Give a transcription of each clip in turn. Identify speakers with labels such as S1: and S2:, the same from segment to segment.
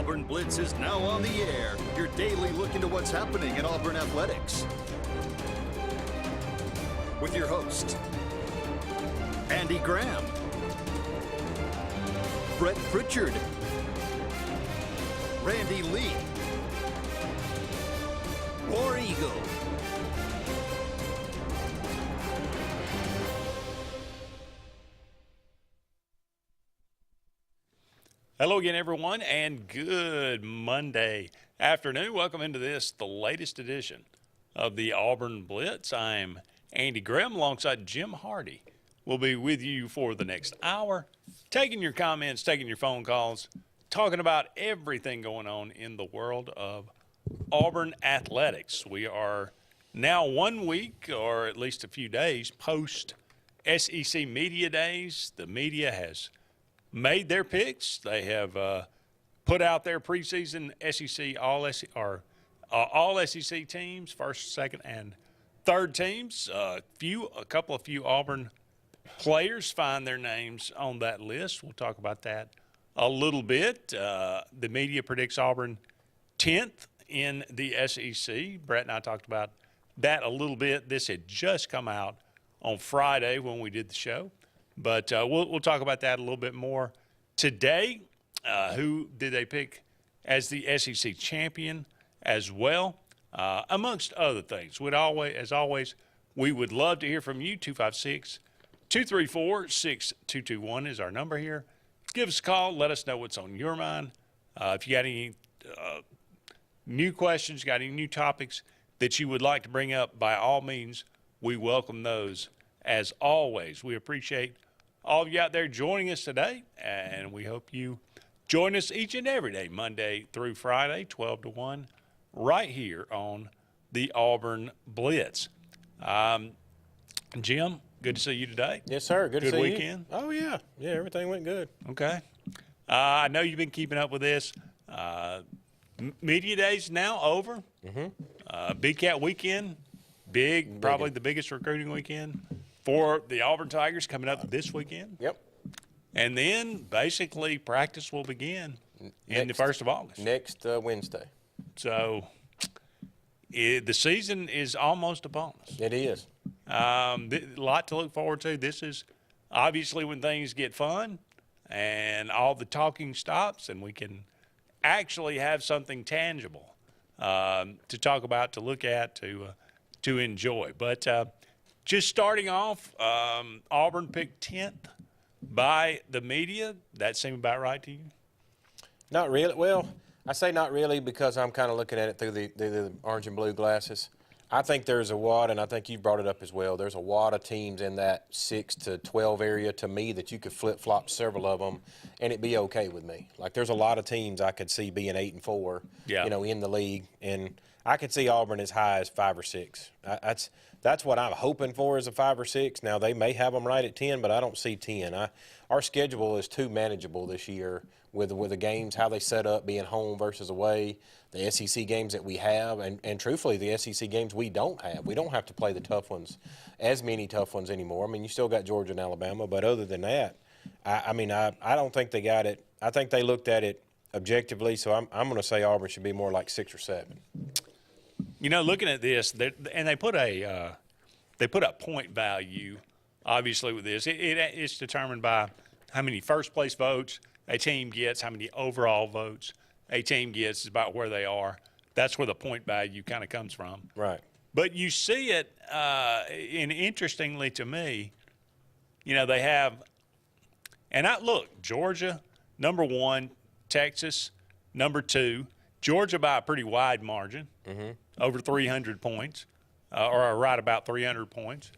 S1: Auburn Blitz is now on the air. Your daily look into what's happening in Auburn athletics. With your host, Andy Graham, Brett Pritchard, Randy Lee, War Eagle.
S2: Hello again, everyone, and good Monday afternoon. Welcome into the latest edition of the Auburn Blitz. I'm Andy Graham alongside Jim Hardy. We'll be with you for the next hour, taking your comments, taking your phone calls, talking about everything going on in the world of Auburn athletics. We are now 1 week, or at least a few days, post SEC Media Days. The media has made their picks. They have put out their preseason SEC all SEC teams, first, second, and third teams. A couple of Auburn players find their names on that list. We'll talk about that a little bit. The media predicts Auburn 10th in the SEC. Brett and I talked about that a little bit. This had just come out on Friday when we did the show. But we'll talk about that a little bit more today. Who did they pick as the SEC champion as well, amongst other things. As always, we would love to hear from you. 256-234-6221 is our number here. Give us a call. Let us know what's on your mind. If you got any new questions, got any new topics that you would like to bring up, by all means, we welcome those as always. We appreciate all of you out there joining us today, and we hope you join us each and every day, Monday through Friday, 12 to 1, right here on the Auburn Blitz. Jim, good to see you today.
S3: Yes, sir. Good to see you.
S2: Good weekend?
S3: Oh, yeah. Yeah, everything went good.
S2: Okay. I know you've been keeping up with this. Media Day's now over. Big Cat Weekend, probably the biggest recruiting weekend for the Auburn Tigers coming up this weekend.
S3: Yep.
S2: And then basically practice will begin in the 1st of August.
S3: Next Wednesday.
S2: So the season is almost upon us.
S3: It is.
S2: A lot to look forward to. This is obviously when things get fun and all the talking stops and we can actually have something tangible to talk about, to look at, to enjoy. But just starting off, Auburn picked 10th by the media. That seem about right to you?
S3: Not really. Well, I say not really because I'm kind of looking at it through the orange and blue glasses. I think there's a wad, and I think you brought it up as well, there's a wad of teams in that 6 to 12 area to me that you could flip-flop several of them, and it'd be okay with me. Like, there's a lot of teams I could see being 8-4, in the league, and I could see Auburn as high as 5 or 6. That's what I'm hoping for, is a 5 or 6. Now, they may have them right at 10, but I don't see 10. Our schedule is too manageable this year with the games, how they set up, being home versus away, the SEC games that we have, and truthfully, the SEC games we don't have. We don't have to play the tough ones, as many tough ones anymore. I mean, you still got Georgia and Alabama, but other than that, I don't think they got it. I think they looked at it objectively, so I'm going to say Auburn should be more like 6 or 7.
S2: Looking at this, and they put a point value, obviously, with this. It's determined by how many first-place votes a team gets, how many overall votes a team gets, is about where they are. That's where the point value kind of comes from.
S3: Right.
S2: But you see it, and interestingly to me, they have – and look, Georgia, number 1, Texas, number 2. Georgia by a pretty wide margin, over 300 points, or right about 300 points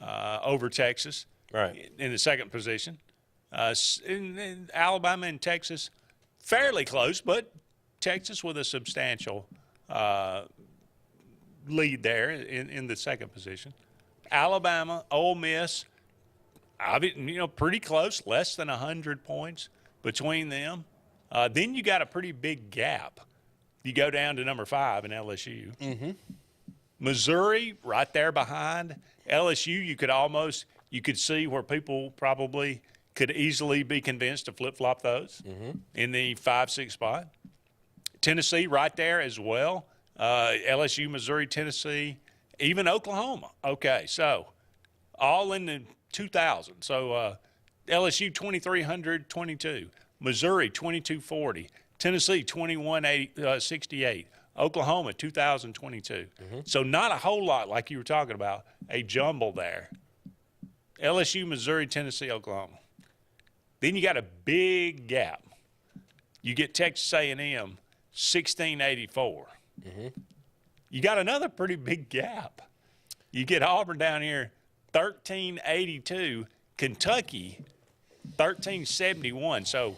S2: over Texas,
S3: right,
S2: in the second position. In Alabama and Texas, fairly close, but Texas with a substantial lead there in the second position. Alabama, Ole Miss, pretty close, less than 100 points between them. Then you got a pretty big gap. You go down to number 5 in LSU. Missouri, right there behind. LSU, you could see where people probably could easily be convinced to flip-flop those in the 5-6 spot. Tennessee right there as well. LSU, Missouri, Tennessee, even Oklahoma. Okay, so all in the 2000. So LSU 2322, Missouri 2240, Tennessee 2168, Oklahoma 2022. So not a whole lot like you were talking about, a jumble there. LSU, Missouri, Tennessee, Oklahoma. Then you got a big gap. You get Texas A&M 1684. You got another pretty big gap. You get Auburn down here 1382, Kentucky 1371. So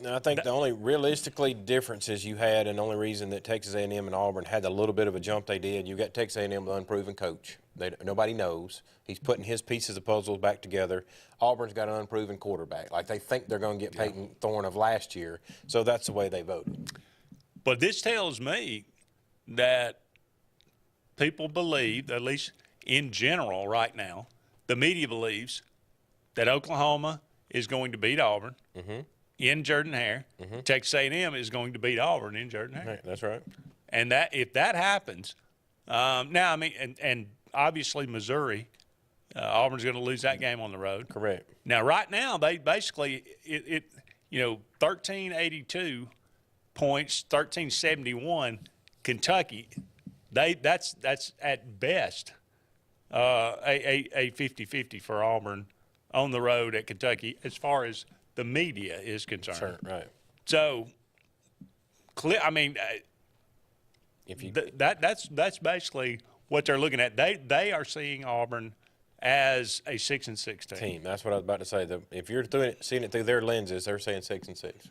S3: I think the only realistically differences you had, and the only reason that Texas A&M and Auburn had a little bit of a jump they did, you got Texas A&M with an unproven coach. Nobody knows. He's putting his pieces of puzzles back together. Auburn's got an unproven quarterback. Like, they think they're going to get Peyton Thorne of last year, so that's the way they voted.
S2: But this tells me that people believe, at least in general right now, the media believes that Oklahoma is going to beat Auburn in Jordan-Hare. Texas A&M is going to beat Auburn in Jordan-Hare.
S3: Right, that's right.
S2: And that if that happens, now I mean, and obviously Missouri, Auburn's going to lose that game on the road.
S3: Correct.
S2: Now right now they basically 1382 points, 1371 Kentucky. That's at best a 50-50 for Auburn on the road at Kentucky as far as the media is concerned.
S3: Sure, right.
S2: So, I mean,
S3: If you
S2: that's basically what they're looking at. They are seeing Auburn as a 6-6 team.
S3: That's what I was about to say. If you're seeing it through their lenses, they're saying 6-6.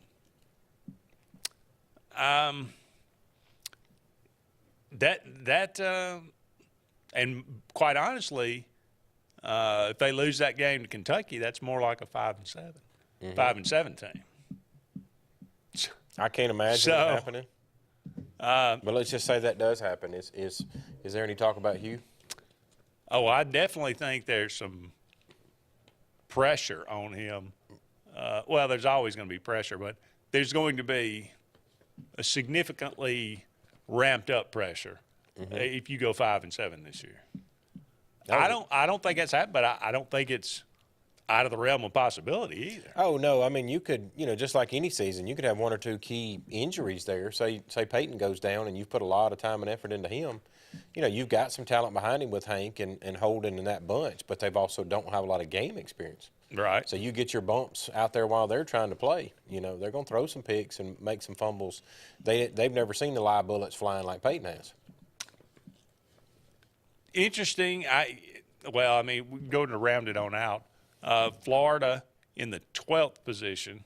S2: And quite honestly, if they lose that game to Kentucky, that's more like a 5-7, 5-7 team.
S3: I can't imagine it happening. But let's just say that does happen. Is there any talk about Hugh?
S2: Oh, I definitely think there's some pressure on him. Well, there's always going to be pressure, but there's going to be a significantly ramped up pressure if you go 5-7 this year. I don't think that's happened, but I don't think it's out of the realm of possibility either.
S3: Oh, no. I mean, you could, just like any season, you could have one or two key injuries there. Say Peyton goes down and you've put a lot of time and effort into him. You've got some talent behind him with Hank and Holden and that bunch, but they've also don't have a lot of game experience.
S2: Right.
S3: So you get your bumps out there while they're trying to play. They're going to throw some picks and make some fumbles. They've never seen the live bullets flying like Peyton has.
S2: Interesting. We go to round it on out. Florida in the 12th position,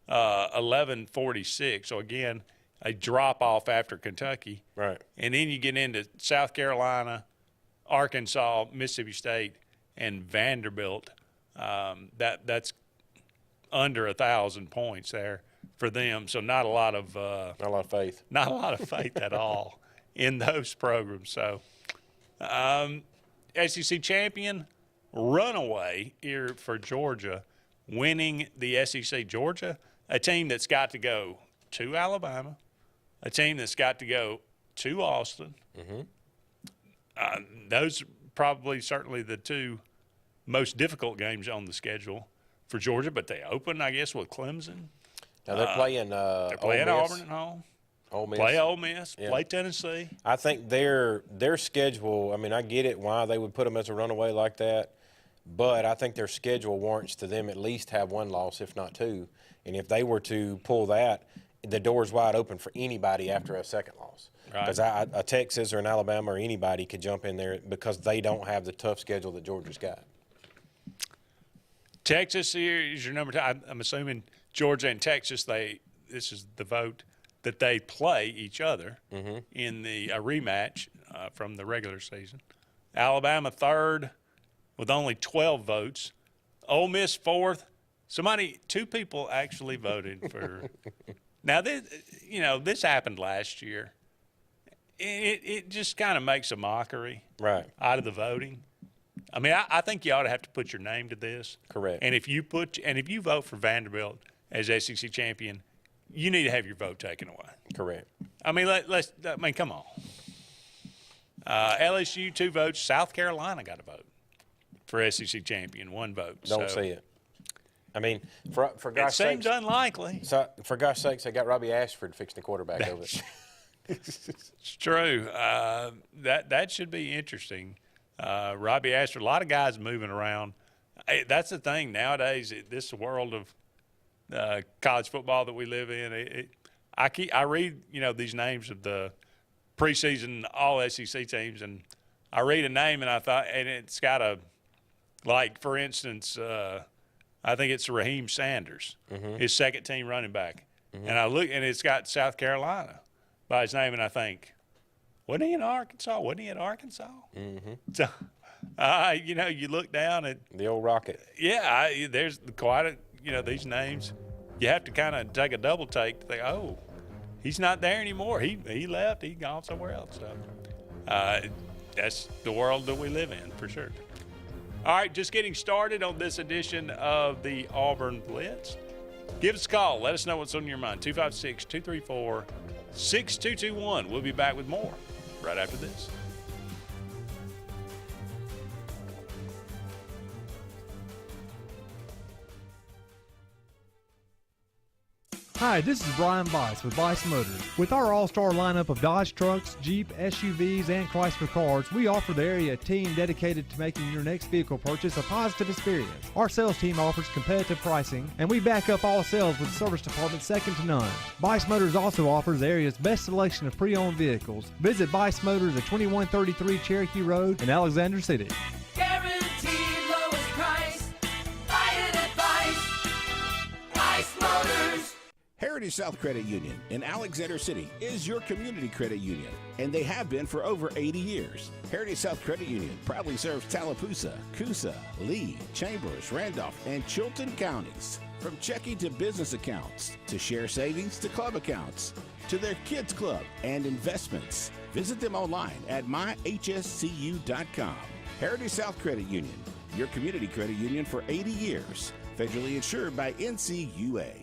S2: 1146. So, again, a drop-off after Kentucky.
S3: Right.
S2: And then you get into South Carolina, Arkansas, Mississippi State, and Vanderbilt. That's under 1,000 points there for them. So not a lot of
S3: faith.
S2: Not a lot of faith at all in those programs. So SEC champion, runaway here for Georgia, winning the SEC. Georgia, a team that's got to go to Alabama, a team that's got to go to Austin. Those probably certainly the two most difficult games on the schedule for Georgia, but they open, I guess, with Clemson.
S3: Now they're playing
S2: Auburn at home.
S3: Ole Miss.
S2: Play Ole Miss,
S3: Yeah.
S2: play Tennessee.
S3: I think their schedule, I mean, I get it why they would put them as a runaway like that, but I think their schedule warrants to them at least have one loss, if not two. And if they were to pull that, the door's wide open for anybody after a second loss. Because a Texas or an Alabama or anybody could jump in there because they don't have the tough schedule that Georgia's got.
S2: Texas here is your number two. I'm assuming Georgia and Texas, this is the vote that they play each other in the rematch from the regular season. Alabama third with only 12 votes. Ole Miss fourth. Two people actually voted for. Now, this happened last year. It just kind of makes a mockery out of the voting. I mean, I think you ought to have to put your name to this.
S3: Correct.
S2: And if you vote for Vanderbilt as SEC champion, you need to have your vote taken away.
S3: Correct.
S2: I mean, come on. LSU 2 votes. South Carolina got a vote for SEC champion, 1 vote.
S3: Don't see it. I mean, for gosh sakes.
S2: It seems unlikely.
S3: So, for gosh sakes, they got Robbie Ashford fixing the quarterback over it.
S2: It's true. That should be interesting. Robbie Ashford, a lot of guys moving around. That's the thing nowadays. This world of college football that we live in. I read these names of the preseason all SEC teams, and I read a name and I thought, and it's got for instance, I think it's Raheem Sanders, his second team running back, and I look and it's got South Carolina by his name, and I think, wasn't he in Arkansas? Wasn't he at Arkansas? So, you look down at
S3: the old Rocket.
S2: Yeah, there's quite these names. You have to kind of take a double take to think, oh, he's not there anymore. He left. He gone somewhere else. So, that's the world that we live in for sure. All right, just getting started on this edition of the Auburn Blitz. Give us a call. Let us know what's on your mind. 256-234-6221. We'll be back with more right after this.
S4: Hi, this is Brian Bice with Bice Motors. With our all-star lineup of Dodge trucks, Jeep, SUVs, and Chrysler cars, we offer the area a team dedicated to making your next vehicle purchase a positive experience. Our sales team offers competitive pricing, and we back up all sales with a service department second to none. Bice Motors also offers the area's best selection of pre-owned vehicles. Visit Bice Motors at 2133 Cherokee Road in Alexander City.
S5: Guaranteed lowest price. Buy it at Bice Motors.
S6: Heritage South Credit Union in Alexander City is your community credit union, and they have been for over 80 years. Heritage South Credit Union proudly serves Tallapoosa, Coosa, Lee, Chambers, Randolph, and Chilton counties. From checking to business accounts, to share savings to club accounts, to their kids club and investments. Visit them online at myhscu.com. Heritage South Credit Union, your community credit union for 80 years. Federally insured by NCUA.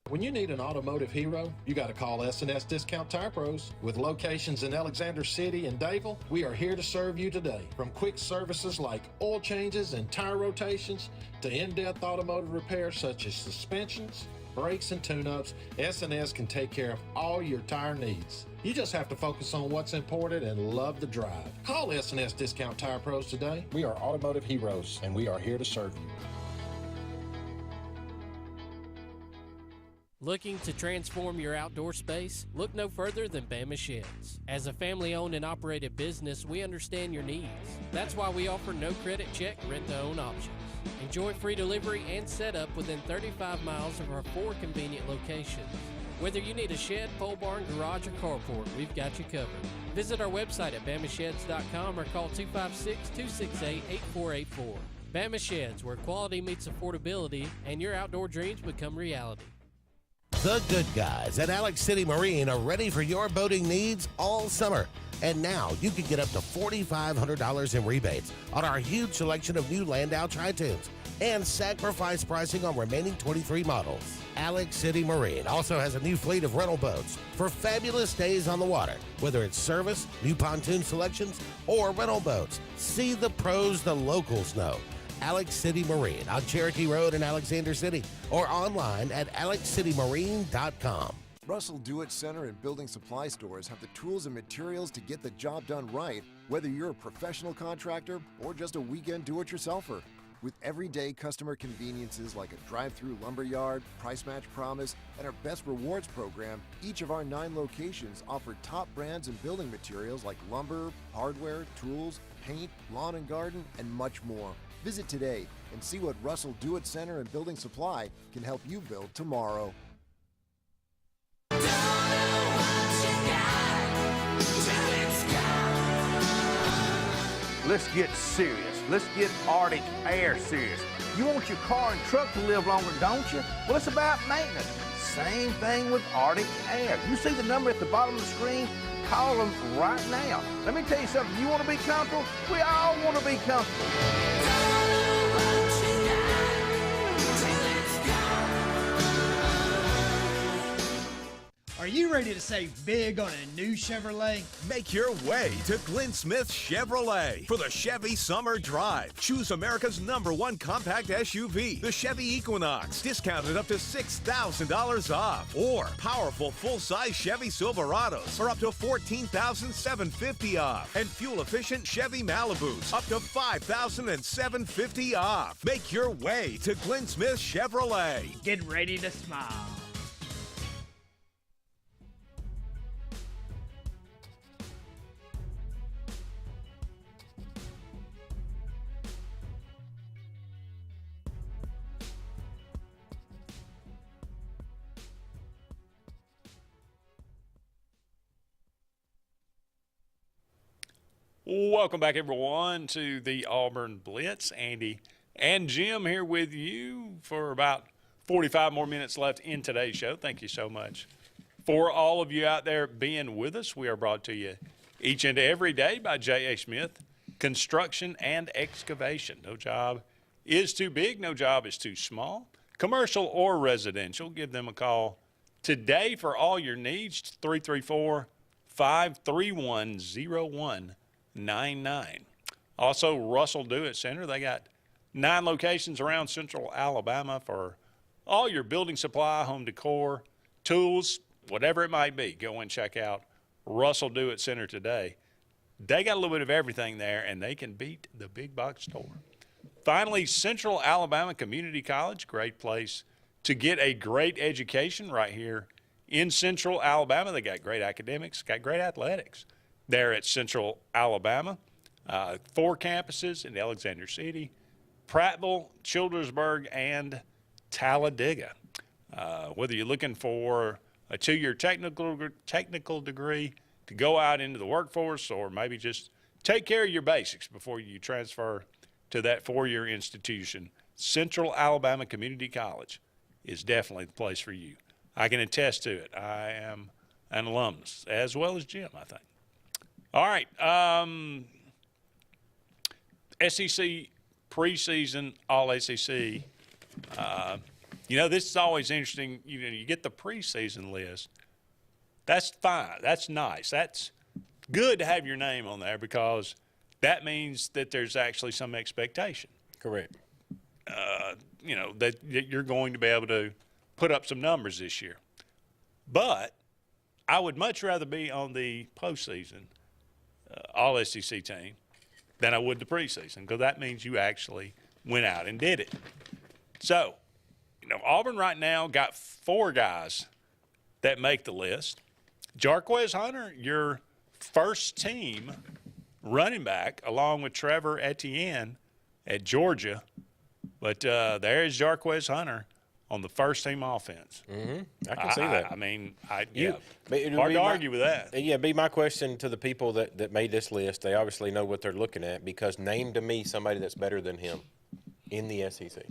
S7: When you need an automotive hero, you got to call S&S Discount Tire Pros. With locations in Alexander City and Dayville, we are here to serve you today. From quick services like oil changes and tire rotations to in-depth automotive repairs such as suspensions, brakes, and tune-ups, S&S can take care of all your tire needs. You just have to focus on what's important and love the drive. Call S&S Discount Tire Pros today. We are automotive heroes, and we are here to serve you.
S8: Looking to transform your outdoor space? Look no further than Bama Sheds. As a family-owned and operated business, we understand your needs. That's why we offer no credit check, rent-to-own options. Enjoy free delivery and setup within 35 miles of our 4 convenient locations. Whether you need a shed, pole barn, garage, or carport, we've got you covered. Visit our website at BamaSheds.com or call 256-268-8484. Bama Sheds, where quality meets affordability and your outdoor dreams become reality.
S9: The good guys at Alex City Marine are ready for your boating needs all summer. And now you can get up to $4,500 in rebates on our huge selection of new Landau Tritoons and sacrifice pricing on remaining 23 models. Alex City Marine also has a new fleet of rental boats for fabulous days on the water, whether it's service, new pontoon selections, or rental boats. See the pros the locals know. Alex City Marine on Cherokee Road in Alexander City or online at alexcitymarine.com.
S10: Russell Do-It Center and building supply stores have the tools and materials to get the job done right, whether you're a professional contractor or just a weekend do-it-yourselfer. With everyday customer conveniences like a drive-through lumberyard, price match promise, and our Best Rewards program, each of our 9 locations offer top brands and building materials like lumber, hardware, tools, paint, lawn and garden, and much more. Visit today and see what Russell Do-It Center and Building Supply can help you build tomorrow.
S11: Let's get serious. Let's get Arctic Air serious. You want your car and truck to live longer, don't you? Well, it's about maintenance. Same thing with Arctic Air. You see the number at the bottom of the screen? Call them right now. Let me tell you something. You want to be comfortable? We all want to be comfortable.
S12: you ready to save big on a new Chevrolet?
S13: Make your way to Glenn Smith Chevrolet for the Chevy Summer Drive. Choose America's #1 compact SUV, the Chevy Equinox, discounted up to $6,000 off. Or powerful full-size Chevy Silverados for up to $14,750 off. And fuel-efficient Chevy Malibus up to $5,750 off. Make your way to Glenn Smith Chevrolet.
S12: Get ready to smile.
S2: Welcome back, everyone, to the Auburn Blitz. Andy and Jim here with you for about 45 more minutes left in today's show. Thank you so much for all of you out there being with us. We are brought to you each and every day by J.A. Smith Construction and Excavation. No job is too big. No job is too small. Commercial or residential, give them a call today for all your needs. 334-531-0199. Also, Russell Do-It Center. They got 9 locations around Central Alabama for all your building supply, home decor, tools, whatever it might be. Go and check out Russell Do-It Center today. They got a little bit of everything there, and they can beat the big box store. Finally, Central Alabama Community College, great place to get a great education right here in Central Alabama. They got great academics, got great athletics there at Central Alabama. 4 campuses in Alexander City, Prattville, Childersburg, and Talladega. Whether you're looking for a 2-year technical degree to go out into the workforce, or maybe just take care of your basics before you transfer to that 4-year institution, Central Alabama Community College is definitely the place for you. I can attest to it. I am an alumnus, as well as Jim, I think. All right, SEC preseason, all SEC. This is always interesting. You get the preseason list. That's fine. That's nice. That's good to have your name on there because that means that there's actually some expectation.
S3: Correct.
S2: That you're going to be able to put up some numbers this year. But I would much rather be on the postseason all SEC team than I would the preseason, because that means you actually went out and did it. So, Auburn right now got 4 guys that make the list. Jarquez Hunter, your first team running back, along with Trevor Etienne at Georgia. But there is Jarquez Hunter on the first team offense.
S3: Mm-hmm. I can see that.
S2: Hard to argue with that.
S3: Yeah, be my question to the people that made this list. They obviously know what they're looking at, because name to me somebody that's better than him in the SEC.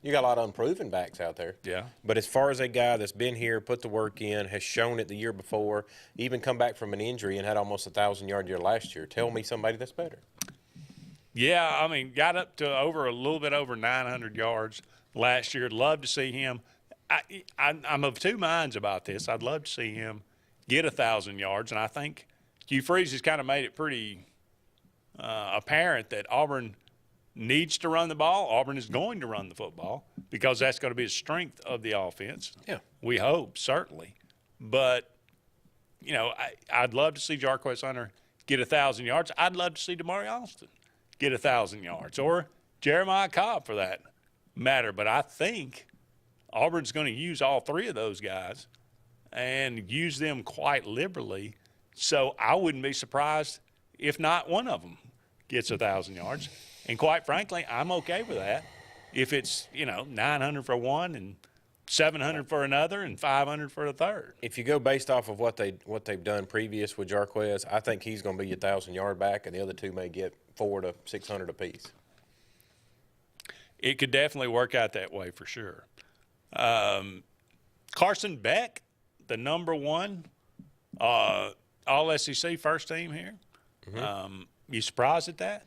S3: You got a lot of unproven backs out there.
S2: Yeah.
S3: But as far as a guy that's been here, put the work in, has shown it the year before, even come back from an injury and had almost a 1,000-yard year last year, tell me somebody that's better.
S2: Yeah, got up to a little bit over 900 yards last year. Love to see him. I'm of 2 minds about this. I'd love to see him get 1,000 yards, and I think Hugh Freeze has kind of made it pretty apparent that Auburn needs to run the ball. Auburn is going to run the football because that's going to be a strength of the offense.
S3: Yeah.
S2: We hope, certainly. But, I'd love to see Jarquez Hunter get 1,000 yards. I'd love to see Damari Alston get 1,000 yards, or Jeremiah Cobb for that matter. But I think Auburn's going to use all 3 of those guys and use them quite liberally. So I wouldn't be surprised if not one of them gets 1,000 yards. And quite frankly, I'm okay with that. If it's, 900 for one and 700 for another and 500 for a third.
S3: If you go based off of what they've done previous with Jarquez, I think he's going to be your 1,000-yard back, and the other 2 may get 400 to 600 apiece.
S2: It could definitely work out that way for sure. Carson Beck, the #1 all-SEC first team here. Mm-hmm. You surprised at that?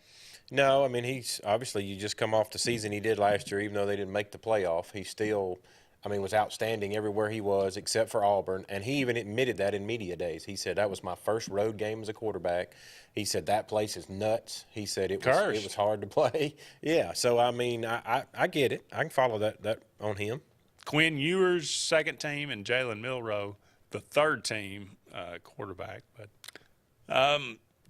S3: No, he's obviously, you just come off the season he did last year. Even though they didn't make the playoff, he's still was outstanding everywhere he was except for Auburn. And he even admitted that in media days. He said, that was my first road game as a quarterback. He said, that place is nuts. He said it was hard to play. Yeah, so, I get it. I can follow that on him.
S2: Quinn Ewers, second team, and Jalen Milroe, the third team quarterback. But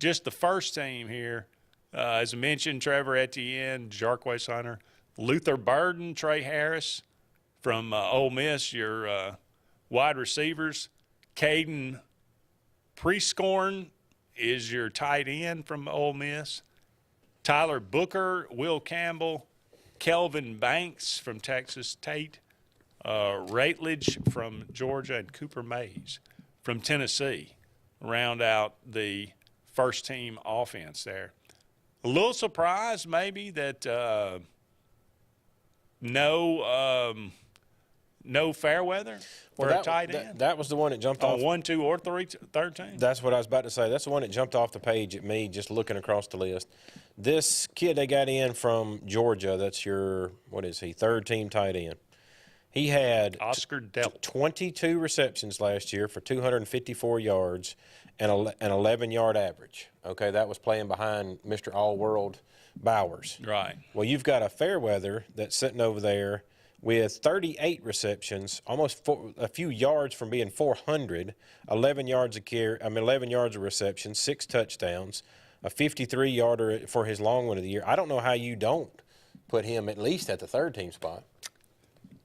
S2: just the first team here, as I mentioned, Trevor Etienne, Jarquez Hunter, Luther Burden, Trey Harris from Ole Miss, your wide receivers. Caden Prescorn is your tight end from Ole Miss. Tyler Booker, Will Campbell, Kelvin Banks from Texas State, Ratledge from Georgia, and Cooper Mays from Tennessee round out the first team offense there. A little surprised maybe that no Fairweather for a tight end.
S3: That was the one that jumped off.
S2: 1, 2, or 3, third team.
S3: That's what I was about to say. That's the one that jumped off the page at me just looking across the list. This kid they got in from Georgia, that's your, what is he, third team tight end. He had
S2: Oscar Delt.
S3: 22 receptions last year for 254 yards and an 11-yard average. Okay, that was playing behind Mr. All-World Bowers.
S2: Right.
S3: Well, you've got a Fairweather that's sitting over there with 38 receptions, almost a few yards from being 400, 11 yards of reception, 6 touchdowns, a 53-yarder for his long one of the year. I don't know how you don't put him at least at the third team spot.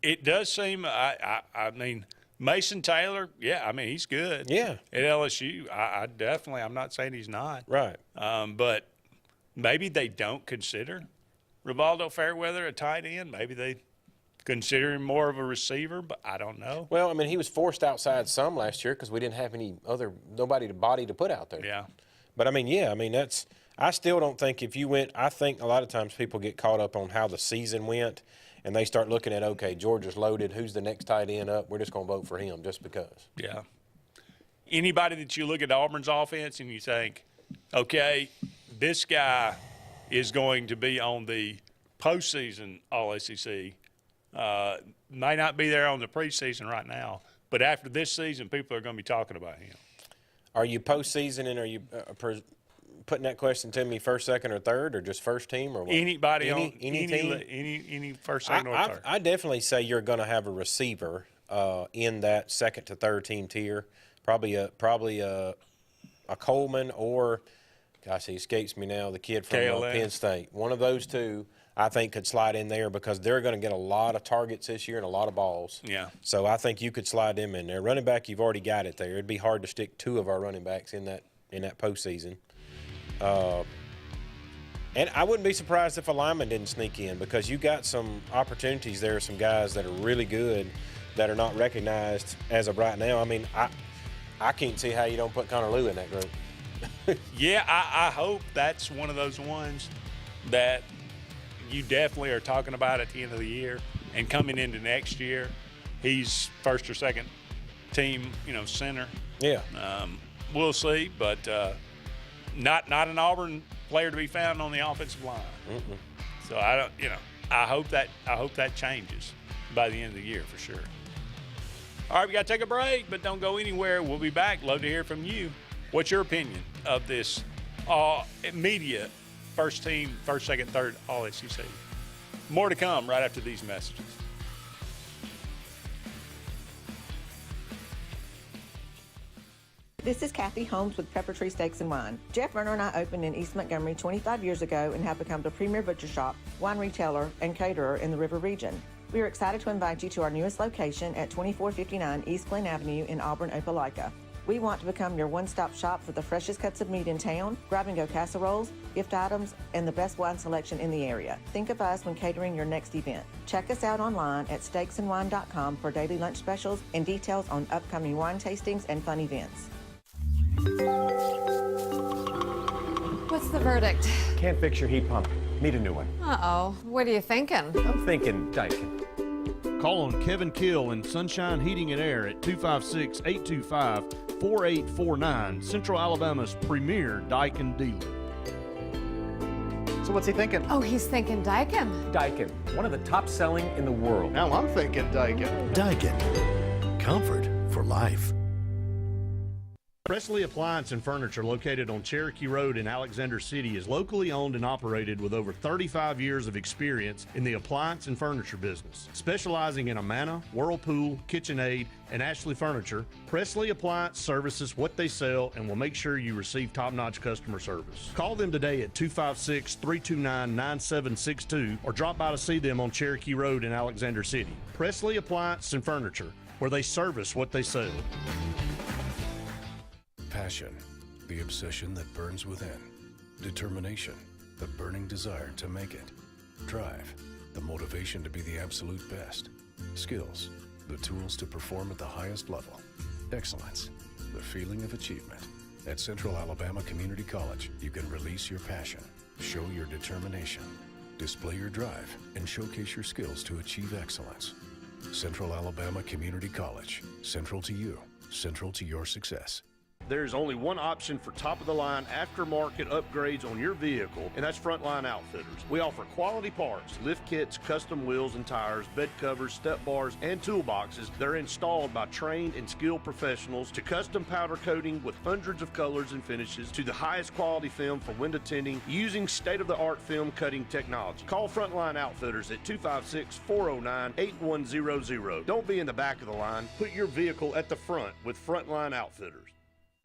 S2: It does seem, Mason Taylor, he's good.
S3: Yeah.
S2: At LSU, I definitely, I'm not saying he's not.
S3: Right.
S2: But maybe they don't consider Rivaldo Fairweather a tight end. Maybe they consider him more of a receiver, but I don't know.
S3: Well, he was forced outside some last year because we didn't have nobody to put out there.
S2: Yeah.
S3: But, that's – I still don't think if you went – I think a lot of times people get caught up on how the season went, and they start looking at, okay, Georgia's loaded. Who's the next tight end up? We're just going to vote for him just because.
S2: Yeah. Anybody that you look at Auburn's offense and you think, okay, this guy is going to be on the postseason All-SEC, may not be there on the preseason right now, but after this season, people are going to be talking about him.
S3: Are you postseason and are you putting that question to me first, second, or third, or just first team, or what?
S2: Anybody
S3: any team?
S2: Any first, second, or third?
S3: I definitely say you're going to have a receiver in that second to third team tier, probably a Coleman or, gosh, he escapes me now, the kid from Penn State. One of those two, I think, could slide in there because they're going to get a lot of targets this year and a lot of balls.
S2: Yeah.
S3: So I think you could slide them in there. Running back, you've already got it there. It'd be hard to stick 2 of our running backs in that postseason. And I wouldn't be surprised if a lineman didn't sneak in because you got some opportunities there, some guys that are really good that are not recognized as of right now. I can't see how you don't put Connor Lew in that group.
S2: Yeah, I hope that's one of those ones that you definitely are talking about at the end of the year and coming into next year. He's first or second team, center.
S3: Yeah.
S2: We'll see, but not an Auburn player to be found on the offensive line.
S3: Mm-mm.
S2: So I hope that changes by the end of the year for sure. All right, we got to take a break, but don't go anywhere. We'll be back. Love to hear from you. What's your opinion of this media first team, first, second, third, all SEC? More to come right after these messages.
S14: This is Kathy Holmes with Pepper Tree Steaks and Wine. Jeff Runner and I opened in East Montgomery 25 years ago and have become the premier butcher shop, wine retailer, and caterer in the River region. We are excited to invite you to our newest location at 2459 East Glen Avenue in Auburn, Opelika. We want to become your one-stop shop for the freshest cuts of meat in town, grab-and-go casseroles, gift items, and the best wine selection in the area. Think of us when catering your next event. Check us out online at steaksandwine.com for daily lunch specials and details on upcoming wine tastings and fun events.
S15: What's the verdict?
S16: Can't fix your heat pump. Need a new one.
S15: Uh-oh. What are you thinking?
S16: I'm thinking Daikin.
S17: Call on Kevin Kill in Sunshine Heating and Air at 256-825-4849, Central Alabama's premier Daikin dealer.
S16: So
S18: So what's he thinking?
S15: Oh, he's thinking Daikin.
S16: Daikin, one of the top selling in the world.
S18: Now I'm thinking Daikin.
S19: Daikin. Comfort for life.
S17: Presley Appliance and Furniture, located on Cherokee Road in Alexander City, is locally owned and operated with over 35 years of experience in the appliance and furniture business. Specializing in Amana, Whirlpool, KitchenAid, and Ashley Furniture, Presley Appliance services what they sell and will make sure you receive top-notch customer service. Call them today at 256-329-9762 or drop by to see them on Cherokee Road in Alexander City. Presley Appliance and Furniture, where they service what they sell.
S20: Passion, the obsession that burns within. Determination, the burning desire to make it. Drive, the motivation to be the absolute best. Skills, the tools to perform at the highest level. Excellence, the feeling of achievement. At Central Alabama Community College, you can release your passion, show your determination, display your drive, and showcase your skills to achieve excellence. Central Alabama Community College, central to you, central to your success.
S17: There's only one option for top-of-the-line aftermarket upgrades on your vehicle, and that's Frontline Outfitters. We offer quality parts, lift kits, custom wheels and tires, bed covers, step bars, and toolboxes that are installed by trained and skilled professionals, to custom powder coating with hundreds of colors and finishes, to the highest quality film for window tinting using state-of-the-art film cutting technology. Call Frontline Outfitters at 256-409-8100. Don't be in the back of the line. Put your vehicle at the front with Frontline Outfitters.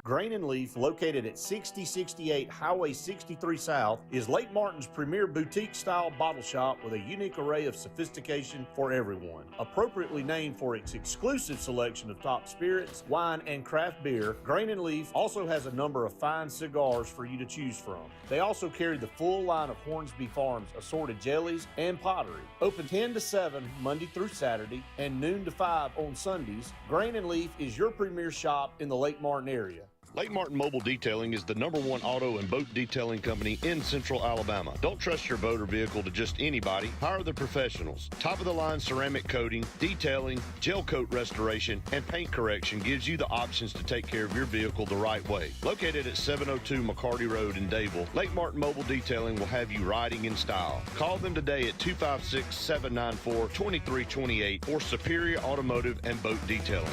S17: Grain and Leaf, located at 6068 Highway 63 South, is Lake Martin's premier boutique-style bottle shop with a unique array of sophistication for everyone. Appropriately named for its exclusive selection of top spirits, wine, and craft beer, Grain and Leaf also has a number of fine cigars for you to choose from. They also carry the full line of Hornsby Farms assorted jellies and pottery. Open 10 to 7 Monday through Saturday and noon to 5 on Sundays, Grain and Leaf is your premier shop in the Lake Martin area. Lake Martin Mobile Detailing is the #1 auto and boat detailing company in Central Alabama. Don't trust your boat or vehicle to just anybody. Hire the professionals. Top-of-the-line ceramic coating, detailing, gel coat restoration, and paint correction gives you the options to take care of your vehicle the right way. Located at 702 McCarty Road in Dable, Lake Martin Mobile Detailing will have you riding in style. Call them today at 256-794-2328 for Superior Automotive and Boat Detailing.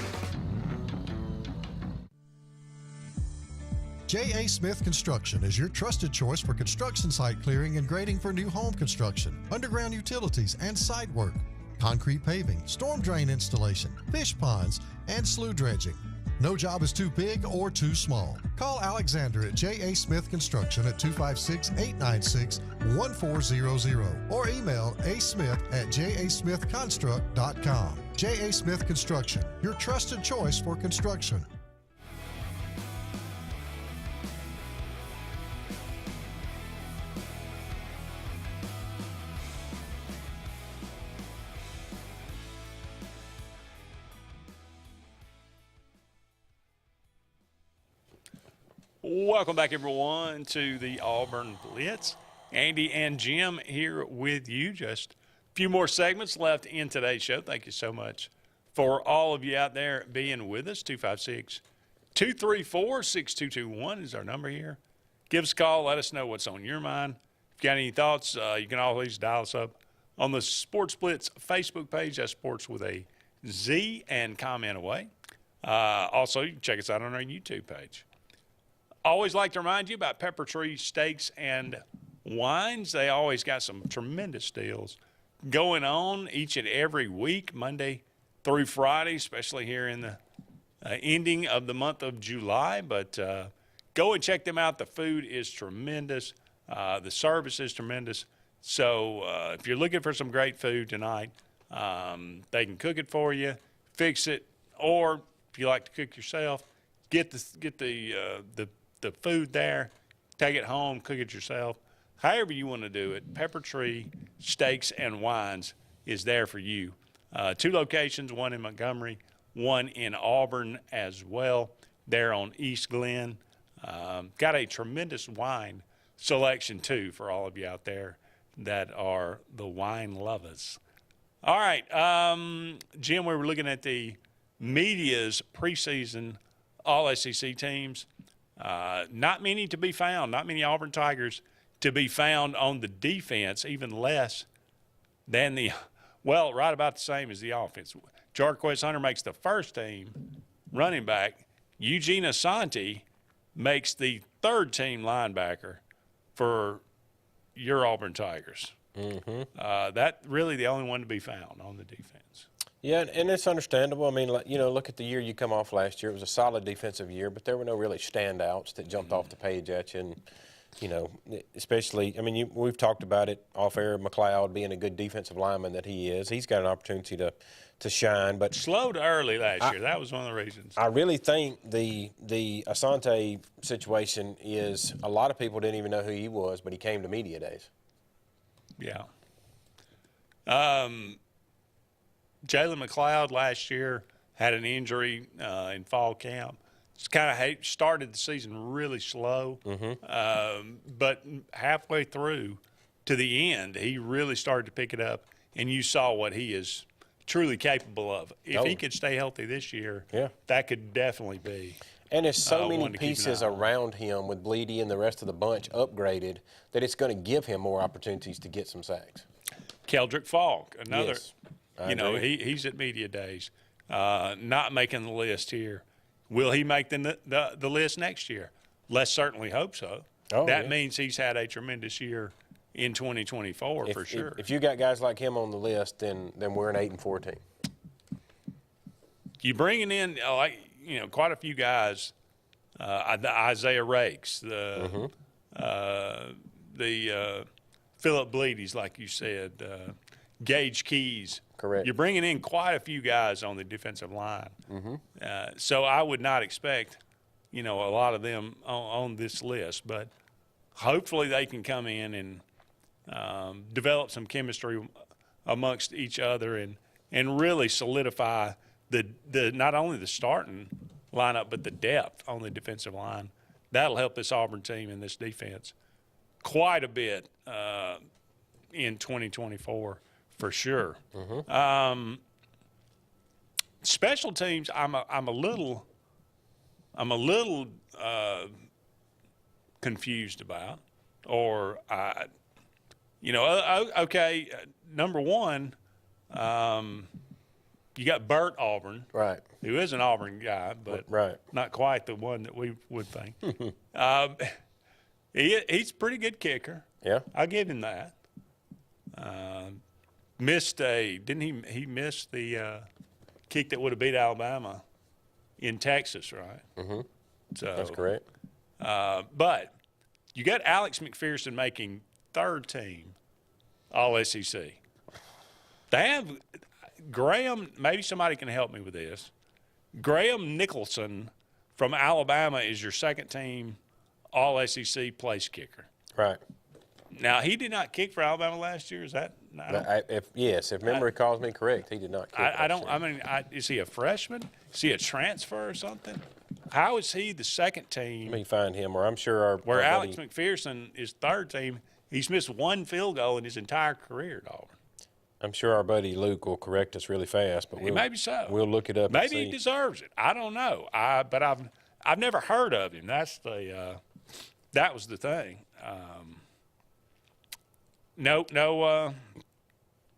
S21: J.A. Smith Construction is your trusted choice for construction site clearing and grading for new home construction, underground utilities and site work, concrete paving, storm drain installation, fish ponds, and slough dredging. No job is too big or too small. Call Alexander at J.A. Smith Construction at 256-896-1400 or email asmith@jasmithconstruct.com. J.A. Smith Construction, your trusted choice for construction.
S2: Welcome back, everyone, to the Auburn Blitz. Andy and Jim here with you. Just a few more segments left in today's show. Thank you so much for all of you out there being with us. 256-234-6221 is our number here. Give us a call. Let us know what's on your mind. If you got any thoughts, you can always dial us up on the Sports Blitz Facebook page. That's Sports with a Z, and comment away. Also, you can check us out on our YouTube page. Always like to remind you about Pepper Tree Steaks and Wines. They always got some tremendous deals going on each and every week, Monday through Friday, especially here in the ending of the month of July. But go and check them out. The food is tremendous. The service is tremendous. So if you're looking for some great food tonight, they can cook it for you, fix it, or if you like to cook yourself, get the food there, take it home, cook it yourself. However you want to do it, Pepper Tree Steaks and Wines is there for you. 2 locations, one in Montgomery, one in Auburn as well, there on East Glen. Got a tremendous wine selection, too, for all of you out there that are the wine lovers. All right, Jim, we were looking at the media's preseason All-SEC teams. Not many to be found, not many Auburn Tigers to be found on the defense, even less than right about the same as the offense. Jarquez Hunter makes the first team running back. Eugene Asante makes the third team linebacker for your Auburn Tigers. That really the only one to be found on the defense.
S3: Yeah, and it's understandable. I mean, look at the year you come off last year. It was a solid defensive year, but there were no really standouts that jumped off the page at you. And, especially, we've talked about it off air, McLeod being a good defensive lineman that he is. He's got an opportunity to shine. But
S2: slowed early last year. That was one of the reasons.
S3: I really think the Asante situation is a lot of people didn't even know who he was, but he came to media days.
S2: Yeah. Jalen McLeod last year had an injury in fall camp. It's kind of started the season really slow, but halfway through to the end, he really started to pick it up, and you saw what he is truly capable of. If he could stay healthy this year, that could definitely be.
S3: And there's so many pieces around him with Bleedy and the rest of the bunch upgraded that it's going to give him more opportunities to get some sacks.
S2: Keldrick Falk, another.
S3: Yes,
S2: he's at media days, not making the list here. Will he make the list next year? Let's certainly hope so. That means he's had a tremendous year in 2024 for sure.
S3: If you got guys like him on the list, then we're an 8-4 team.
S2: You bringing in quite a few guys, Isaiah Rakes, the Philip Bleedy's, like you said, Gage Keys.
S3: Correct.
S2: You're bringing in quite a few guys on the defensive line. So I would not expect, a lot of them on this list. But hopefully they can come in and develop some chemistry amongst each other and really solidify the not only the starting lineup but the depth on the defensive line. That'll help this Auburn team and this defense quite a bit in 2024 for sure. Special teams, I'm a little confused about, or okay. Number one, you got Bert Auburn,
S3: right?
S2: Who is an Auburn guy, but not quite the one that we would think. He's a pretty good kicker.
S3: Yeah,
S2: I'll give him that. He missed the kick that would have beat Alabama in Texas, right? So
S3: that's correct.
S2: But you got Alex McPherson making third team All SEC. They have Graham, maybe somebody can help me with this. Graham Nicholson from Alabama is your second team All SEC place kicker.
S3: Right.
S2: Now, he did not kick for Alabama last year. Is that?
S3: If memory calls me correct, he did not kick.
S2: Is he a freshman? Is he a transfer or something? How is he the second team?
S3: Let me find him, or I'm sure
S2: where Alex McPherson is third team. He's missed one field goal in his entire career at Auburn.
S3: I'm sure our buddy Luke will correct us really fast, but
S2: maybe so.
S3: We'll look it up.
S2: Maybe he deserves it. I don't know. But I've never heard of him. That was the thing. No.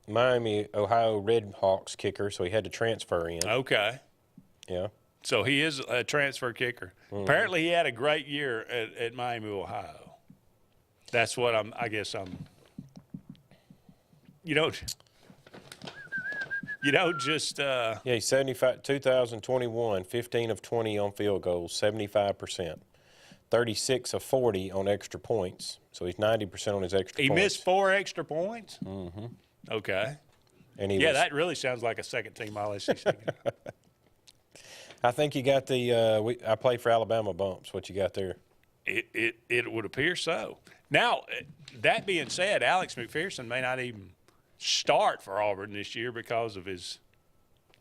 S3: Miami, Ohio Redhawks kicker, so he had to transfer in.
S2: Okay.
S3: Yeah.
S2: So he is a transfer kicker. Apparently, he had a great year at Miami, Ohio. That's what I guess I'm. You don't just.
S3: Yeah, he's 75. 2021, 15 of 20 on field goals, 75%. 36 of 40 on extra points, so he's 90% on his extra points.
S2: He missed 4 extra points?
S3: Mm-hmm.
S2: Okay.
S3: And
S2: that really sounds like a second-team All-SEC guy.
S3: I think you got the I play for Alabama bumps. What you got there?
S2: It would appear so. Now, that being said, Alex McPherson may not even start for Auburn this year because of his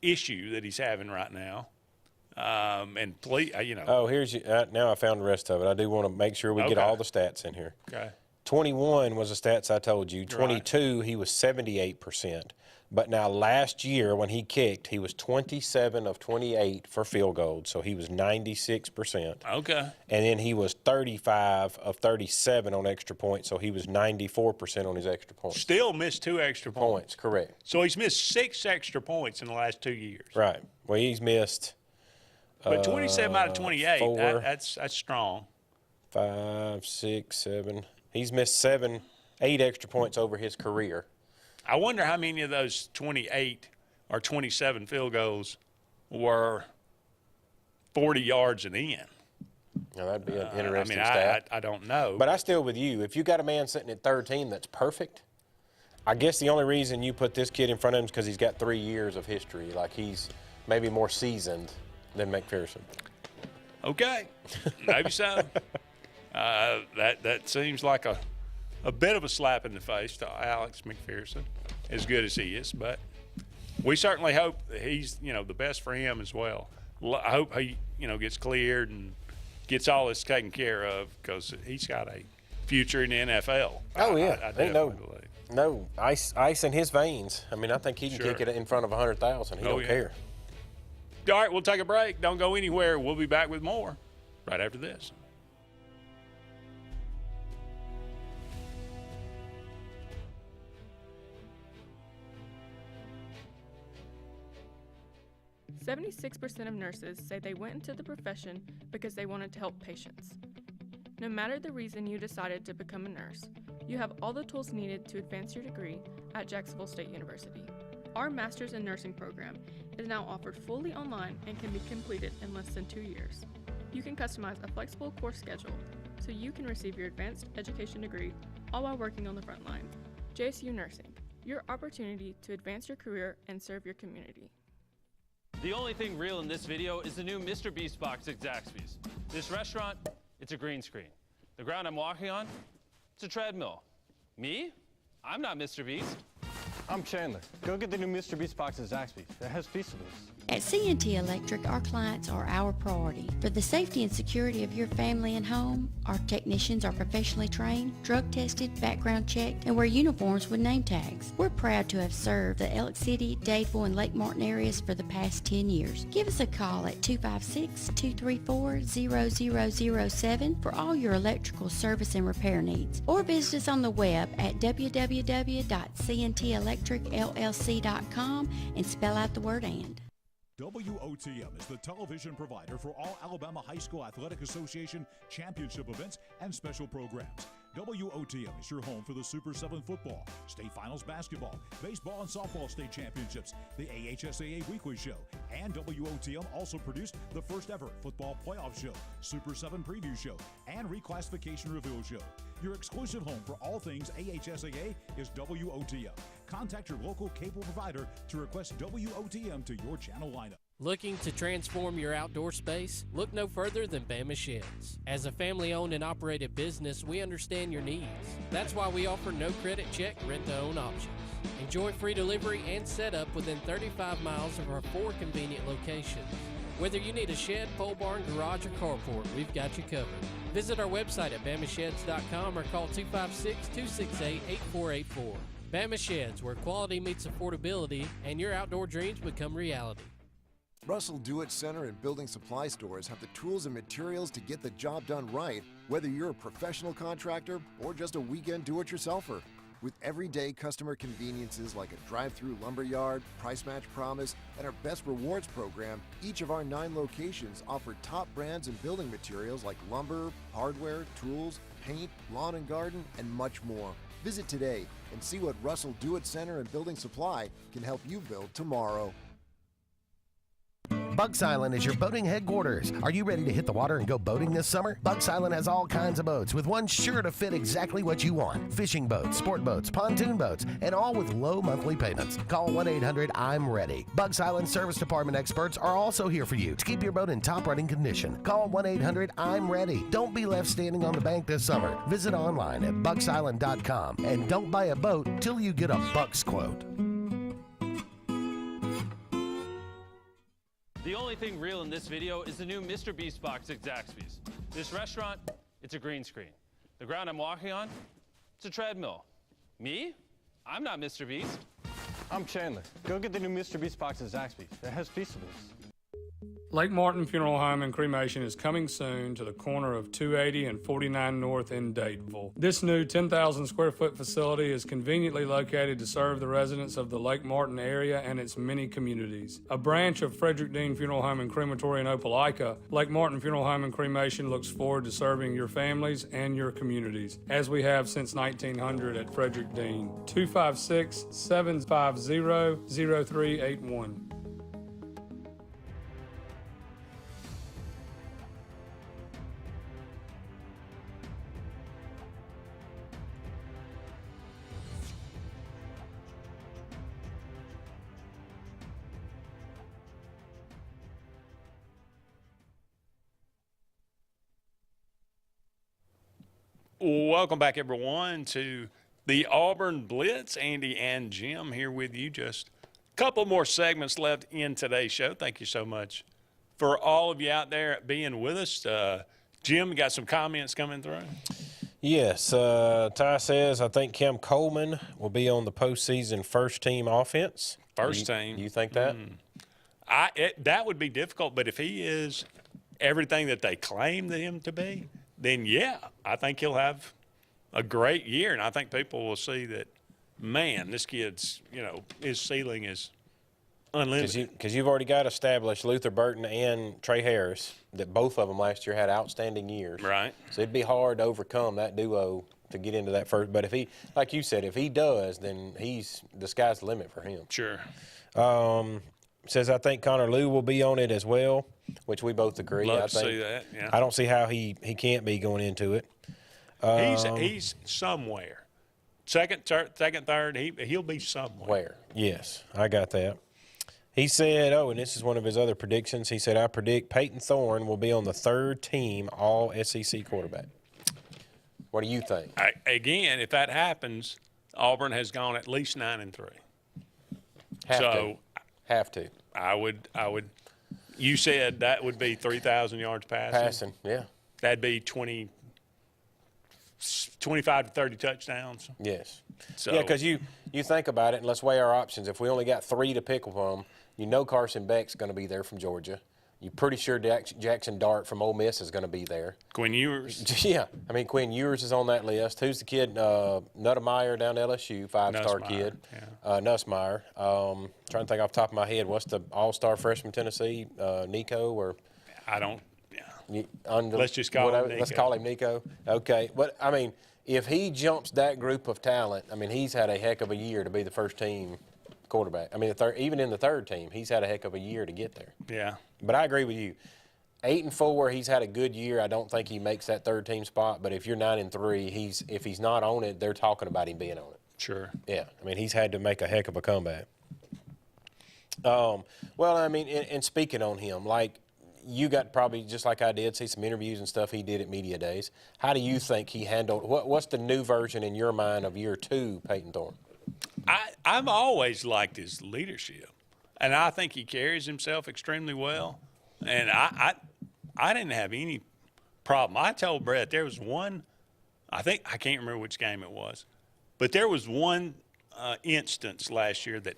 S2: issue that he's having right now. And please,
S3: Oh, here's now I found the rest of it. I do want to make sure we get all the stats in here.
S2: Okay.
S3: 21 was the stats I told you. 22, he was 78%. But now last year when he kicked, he was 27 of 28 for field goals, so he was 96%.
S2: Okay.
S3: And then he was 35 of 37 on extra points, so he was 94% on his extra points.
S2: Still missed 2 extra points.
S3: Correct.
S2: So he's missed 6 extra points in the last 2 years.
S3: Right. Well, he's missed.
S2: But 27 out of 28,
S3: 4,
S2: that's strong.
S3: 5, 6, 7. He's missed 8 extra points over his career.
S2: I wonder how many of those 28 or 27 field goals were 40 yards and in.
S3: Now, that'd be an interesting stat.
S2: I don't know.
S3: But I still with you. If you got a man sitting at third team that's perfect, I guess the only reason you put this kid in front of him is because he's got 3 years of history. Like, he's maybe more seasoned than McPherson.
S2: Okay, maybe so. That seems like a bit of a slap in the face to Alex McPherson, as good as he is. But we certainly hope that he's, the best for him as well. I hope he, gets cleared and gets all this taken care of, because he's got a future in the NFL.
S3: Oh, yeah.
S2: I
S3: Ain't no ice in his veins. I mean, I think he can kick it in front of 100,000. He don't care.
S2: All right, we'll take a break. Don't go anywhere. We'll be back with more right after this.
S1: "76% of nurses say they went into the profession because they wanted to help patients. No matter the reason you decided to become a nurse, you have all the tools needed to advance your degree at Jacksonville State University. Our Master's in Nursing program is now offered fully online and can be completed in less than 2 years. You can customize a flexible course schedule so you can receive your advanced education degree all while working on the front line. JSU Nursing, your opportunity to advance your career and serve your community."
S22: The only thing real in this video is the new Mr. Beast box at Zaxby's. This restaurant, it's a green screen. The ground I'm walking on, it's a treadmill. Me? I'm not Mr. Beast.
S23: I'm Chandler. Go get the new Mr. Beast box at Zaxby's. It has Feastables.
S24: At C&T Electric, our clients are our priority. For the safety and security of your family and home, our technicians are professionally trained, drug tested, background checked, and wear uniforms with name tags. We're proud to have served the Elk City, Dadeville, and Lake Martin areas for the past 10 years. Give us a call at 256-234-0007 for all your electrical service and repair needs, or visit us on the web at www.cntelectricllc.com and spell out the word "and."
S25: WOTM is the television provider for all Alabama High School Athletic Association championship events and special programs. WOTM is your home for the Super 7 football, state finals basketball, baseball and softball state championships, the AHSAA weekly show, and WOTM also produced the first ever football playoff show, Super 7 preview show, and reclassification reveal show. Your exclusive home for all things AHSAA is WOTM. Contact your local cable provider to request WOTM to your channel lineup.
S8: Looking to transform your outdoor space? Look no further than Bama Sheds. As a family-owned and operated business, we understand your needs. That's why we offer no credit check, rent-to-own options. Enjoy free delivery and setup within 35 miles of our 4 convenient locations. Whether you need a shed, pole barn, garage, or carport, we've got you covered. Visit our website at bamasheds.com or call 256-268-8484. Bama Sheds, where quality meets affordability and your outdoor dreams become reality.
S10: Russell Do-It Center and building supply stores have the tools and materials to get the job done right, whether you're a professional contractor or just a weekend do-it-yourselfer. With everyday customer conveniences like a drive-through lumberyard, price match promise, and our Best Rewards program, each of our 9 locations offer top brands and building materials like lumber, hardware, tools, paint, lawn and garden, and much more. Visit today and see what Russell Do-It Center and Building Supply can help you build tomorrow.
S9: Bucks Island is your boating headquarters. Are you ready to hit the water and go boating this summer? Bucks Island has all kinds of boats, with one sure to fit exactly what you want. Fishing boats, sport boats, pontoon boats, and all with low monthly payments. Call 1-800-I'm-READY. Bucks Island Service Department experts are also here for you to keep your boat in top running condition. Call 1-800-I'm-READY. Don't be left standing on the bank this summer. Visit online at bucksisland.com and don't buy a boat till you get a Bucks quote.
S22: The only thing real in this video is the new Mr. Beast box at Zaxby's. This restaurant, it's a green screen. The ground I'm walking on, it's a treadmill. Me? I'm not Mr. Beast.
S23: I'm Chandler. Go get the new Mr. Beast box at Zaxby's. It has feastables.
S4: Lake Martin Funeral Home and Cremation is coming soon to the corner of 280 and 49 North in Dadeville. This new 10,000 square foot facility is conveniently located to serve the residents of the Lake Martin area and its many communities. A branch of Frederick Dean Funeral Home and Crematory in Opelika, Lake Martin Funeral Home and Cremation looks forward to serving your families and your communities, as we have since 1900 at Frederick Dean. 256-750-0381.
S2: Welcome back, everyone, to the Auburn Blitz. Andy and Jim here with you. Just a couple more segments left in today's show. Thank you so much for all of you out there being with us. Jim, got some comments coming through?
S3: Yes. Ty says, I think Cam Coleman will be on the postseason first-team offense.
S2: First team.
S3: You think that?
S2: That would be difficult, but if he is everything that they claim him to be, then, yeah, I think he'll have a great year. And I think people will see that, man, this kid's, his ceiling is unlimited.
S3: Because you've already got established Luther Burton and Trey Harris, that both of them last year had outstanding years.
S2: Right.
S3: So it'd be hard to overcome that duo to get into that first. But if he, like you said, if he does, then the sky's the limit for him.
S2: Sure.
S3: Says, I think Connor Lew will be on it as well, which we both agree.
S2: Love to see that, yeah.
S3: I don't see how he can't be going into it.
S2: He's somewhere. Second, third, he'll be somewhere.
S3: Where? Yes, I got that. He said, and this is one of his other predictions, he said, I predict Peyton Thorne will be on the third team all-SEC quarterback. What do you think?
S2: Again, if that happens, Auburn has gone at least 9-3.
S3: Have to.
S2: I would. You said that would be 3,000 yards passing.
S3: Passing, yeah.
S2: That'd be 25 to 30 touchdowns.
S3: Yes.
S2: So,
S3: yeah, because you think about it, and let's weigh our options. If we only got 3 to pick from, Carson Beck's going to be there from Georgia. You're pretty sure Jackson Dart from Ole Miss is going to be there.
S2: Quinn Ewers.
S3: Yeah. I mean, Quinn Ewers is on that list. Who's the kid? Nussmeier down at LSU, 5-star kid.
S2: Yeah.
S3: Nussmeier. Trying to think off the top of my head, what's the all-star freshman Tennessee? Nico or?
S2: I don't. Yeah.
S3: Let's
S2: just call him Nico.
S3: Let's call him Nico. Okay. But, I mean, if he jumps that group of talent, I mean, he's had a heck of a year to be the first team quarterback. I mean, even in the third team, he's had a heck of a year to get there.
S2: Yeah.
S3: But I agree with you. 8-4, he's had a good year. I don't think he makes that third team spot. But if you're 9-3, if he's not on it, they're talking about him being on it.
S2: Sure.
S3: Yeah. I mean, he's had to make a heck of a comeback. Well, I mean, and speaking on him, like you got probably just like I did, see some interviews and stuff he did at Media Days. How do you think he handled? What's the new version in your mind of year 2, Peyton Thorne?
S2: I've always liked his leadership, and I think he carries himself extremely well. And I didn't have any problem. I told Brett there was one, I can't remember which game it was, but there was one instance last year that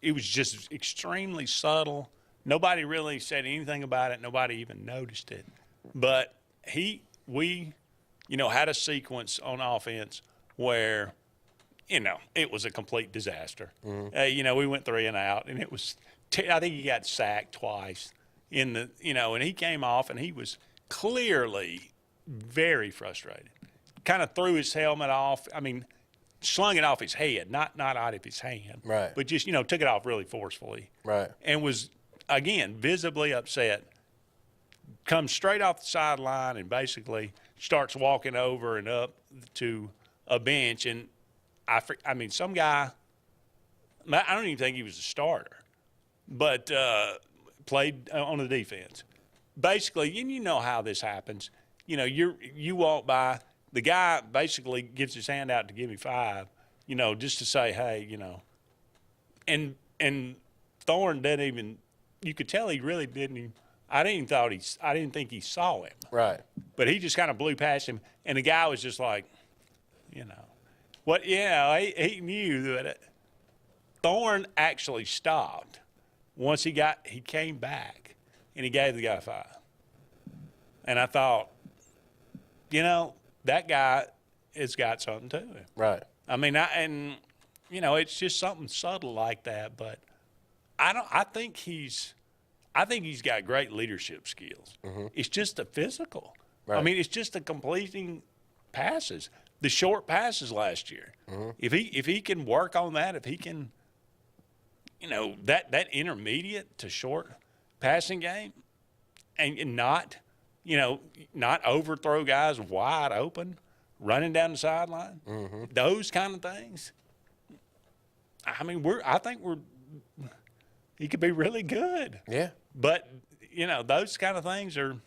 S2: it was just extremely subtle. Nobody really said anything about it. Nobody even noticed it. But we had a sequence on offense where – it was a complete disaster. Mm-hmm. We went 3 and out, and it was I think he got sacked twice and he came off, and he was clearly very frustrated. Kind of threw his helmet off. I mean, slung it off his head, not out of his hand.
S3: Right.
S2: But just, took it off really forcefully.
S3: Right.
S2: And was, again, visibly upset. Comes straight off the sideline and basically starts walking over and up to a bench, and I mean, some guy, I don't even think he was a starter, but played on the defense. Basically, and you know how this happens. You walk by, the guy basically gives his hand out to give me 5, just to say, hey, And Thorne didn't even, you could tell he really didn't even, I didn't think he saw him.
S3: Right.
S2: But he just kind of blew past him, and the guy was just like, he knew that Thorne actually stopped once he came back, and he gave the guy 5. And I thought, that guy has got something to him.
S3: Right.
S2: I mean, it's just something subtle like that, but I think he's got great leadership skills.
S3: Mm-hmm.
S2: It's just the physical.
S3: Right.
S2: I mean, it's just the completing passes, the short passes last year.
S3: Mm-hmm.
S2: If he can work on that, if he can, that intermediate to short passing game, and not overthrow guys wide open, running down the sideline,
S3: mm-hmm.
S2: those kind of things. I mean, he could be really good.
S3: Yeah.
S2: But those kind of things are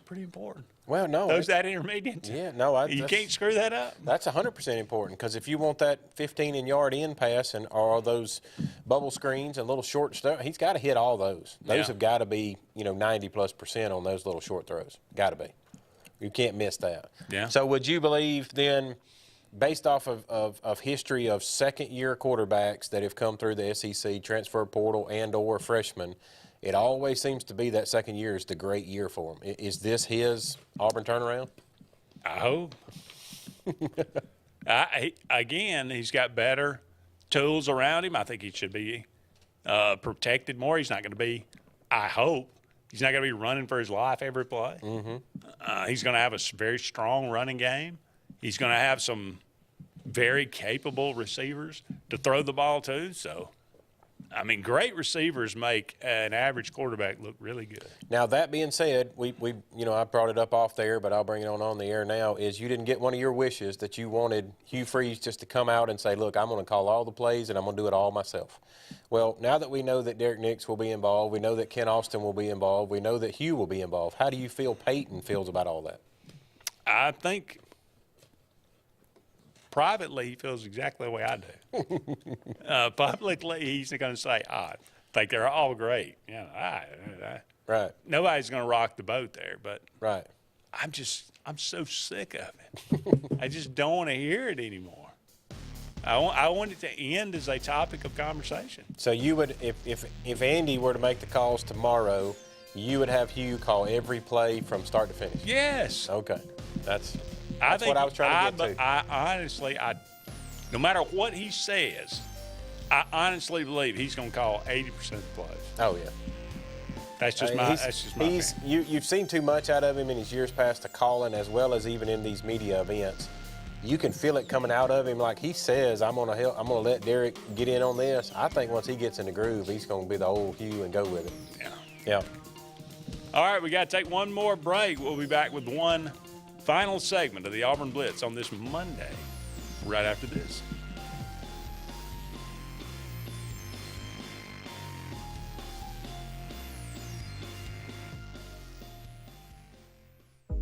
S2: pretty important.
S3: Well, no,
S2: that intermediate.
S3: Yeah, no,
S2: you can't screw that up.
S3: That's 100% important, because if you want that 15-yard in pass or those bubble screens and little short stuff, he's got to hit all those. Those have got to be 90+% on those little short throws. Got to be. You can't miss that.
S2: Yeah.
S3: So would you believe then, based off of history of second-year quarterbacks that have come through the SEC, transfer portal and/or freshmen, it always seems to be that second year is the great year for him. Is this his Auburn turnaround?
S2: I hope. Again, he's got better tools around him. I think he should be protected more. He's not going to be, I hope, he's not going to be running for his life every play.
S3: Mm-hmm.
S2: He's going to have a very strong running game. He's going to have some very capable receivers to throw the ball to. So, I mean, great receivers make an average quarterback look really good.
S3: Now, that being said, we I brought it up off there, but I'll bring it on the air now, is you didn't get one of your wishes that you wanted Hugh Freeze just to come out and say, look, I'm going to call all the plays and I'm going to do it all myself. Well, now that we know that Derek Nix will be involved, we know that Ken Austin will be involved, we know that Hugh will be involved, how do you feel Peyton feels about all that?
S2: I think privately he feels exactly the way I do. Publicly, he's going to say, I think they're all great.
S3: Right.
S2: Nobody's going to rock the boat there, but
S3: right.
S2: I'm so sick of it. I just don't want to hear it anymore. I want it to end as a topic of conversation.
S3: So you would, if Andy were to make the calls tomorrow, you would have Hugh call every play from start to finish?
S2: Yes.
S3: Okay. That's
S2: what
S3: I was trying to get to.
S2: I honestly, no matter what he says, I honestly believe he's going to call 80% of the plays.
S3: Oh, yeah.
S2: That's just my opinion.
S3: You've seen too much out of him in his years past to calling, as well as even in these media events. You can feel it coming out of him. Like he says, I'm going to let Derek get in on this. I think once he gets in the groove, he's going to be the old Hugh and go with it. Yeah.
S2: All right, we got to take one more break. We'll be back with one final segment of the Auburn Blitz on this Monday, right after this.